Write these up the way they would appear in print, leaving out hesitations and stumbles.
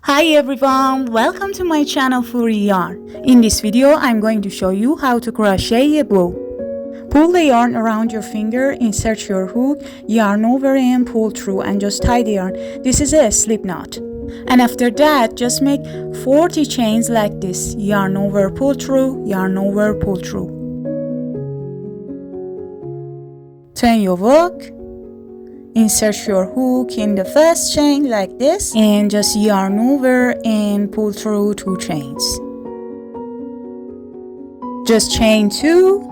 Hi everyone, welcome to my channel for yarn. In this video, I'm going to show you how to crochet a bow. Pull the yarn around your finger, insert your hook, yarn over and pull through and just tie the yarn. This is a slip knot. And after that, just make 40 chains like this. Yarn over, pull through, yarn over, pull through. Turn your work. Insert your hook in the first chain like this and just yarn over and pull through 2 chains. Just chain 2,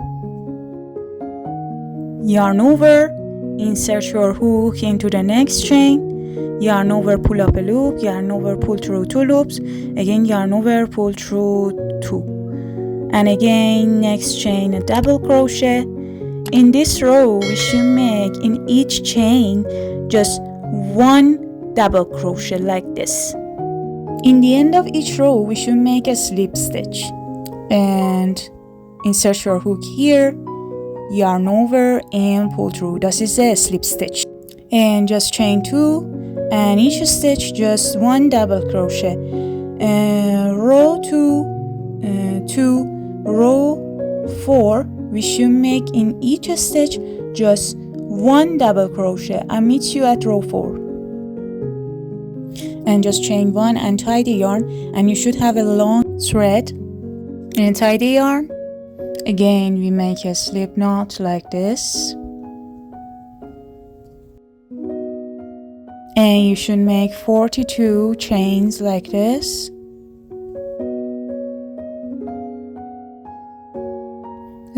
yarn over, insert your hook into the next chain, yarn over, pull up a loop, yarn over, pull through 2 loops, again yarn over, pull through 2, and again next chain a double crochet. In this row, we should make in each chain just 1 double crochet like this. In the end of each row, we should make a slip stitch. And insert your hook here, yarn over and pull through. This is a slip stitch. And just chain 2, and each stitch just 1 double crochet. Row 2, 2, row 4. We should make in each stitch just 1 double crochet. I'll meet you at row 4. And just chain 1 and tie the yarn, and you should have a long thread. And tie the yarn. Again, we make a slip knot like this. And you should make 42 chains like this.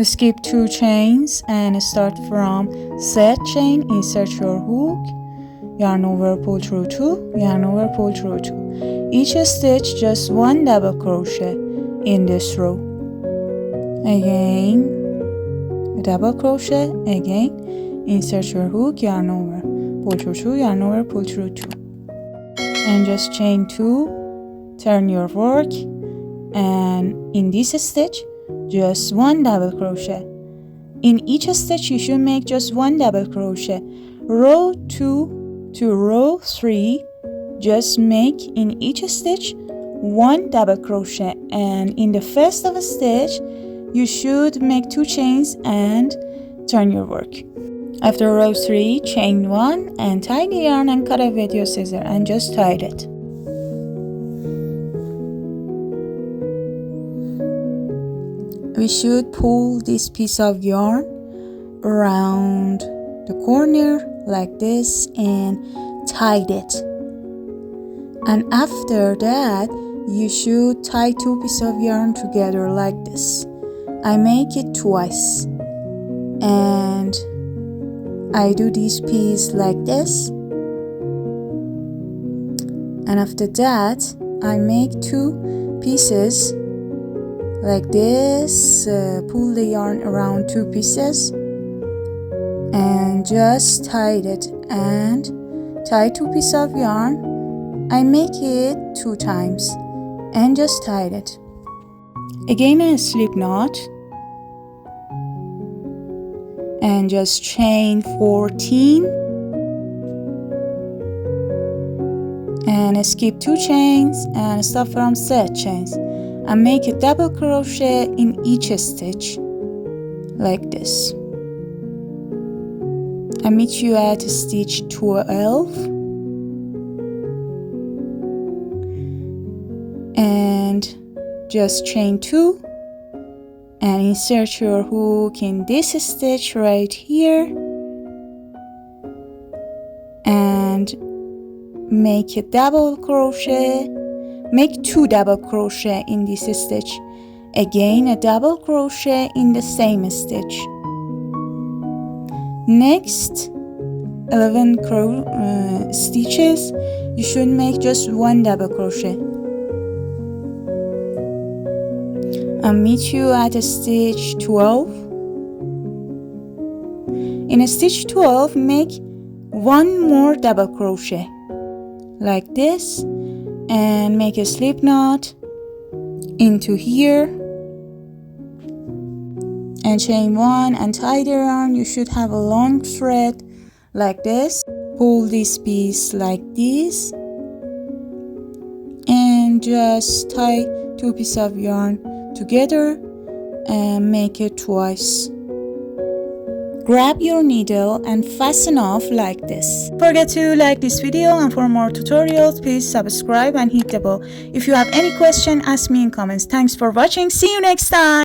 Skip 2 chains and start from third chain. Insert your hook, yarn over, pull through 2, yarn over, pull through 2. Each stitch just 1 double crochet in this row. Again a double crochet, again insert your hook, yarn over, pull through 2, yarn over, pull through 2, and just chain 2. Turn your work, and in this stitch just 1 double crochet. In each stitch you should make just 1 double crochet. Row 2 to row 3, just make in each stitch 1 double crochet, and in the first of a stitch you should make 2 chains and turn your work. After row 3, chain 1 and tie the yarn and cut it with your scissor and just tie it. We should pull this piece of yarn around the corner like this and tie it. And after that, you should tie 2 pieces of yarn together like this. I make it twice. And I do this piece like this. And after that, I make 2 pieces like this. Pull the yarn around 2 pieces and just tie it, and tie 2 pieces of yarn. I make it 2 times and just tie it. Again a slip knot and just chain 14 and skip 2 chains and start from third chains. And make a double crochet in each stitch like this. I meet you at stitch 12 and just chain 2 and insert your hook in this stitch right here and make a double crochet. Make 2 double crochet in this stitch. Again a double crochet in the same stitch. Next 11 stitches, you should make just 1 double crochet. I'll meet you at stitch 12. In stitch 12, make 1 more double crochet like this. And make a slip knot into here and chain 1 and tie the yarn. You should have a long thread like this. Pull this piece like this just tie 2 pieces of yarn together and make it twice. Grab your needle and fasten off like this. Don't forget to like this video, and for more tutorials please subscribe and hit the bell. If you have any question, ask me in comments. Thanks for watching. See you next time.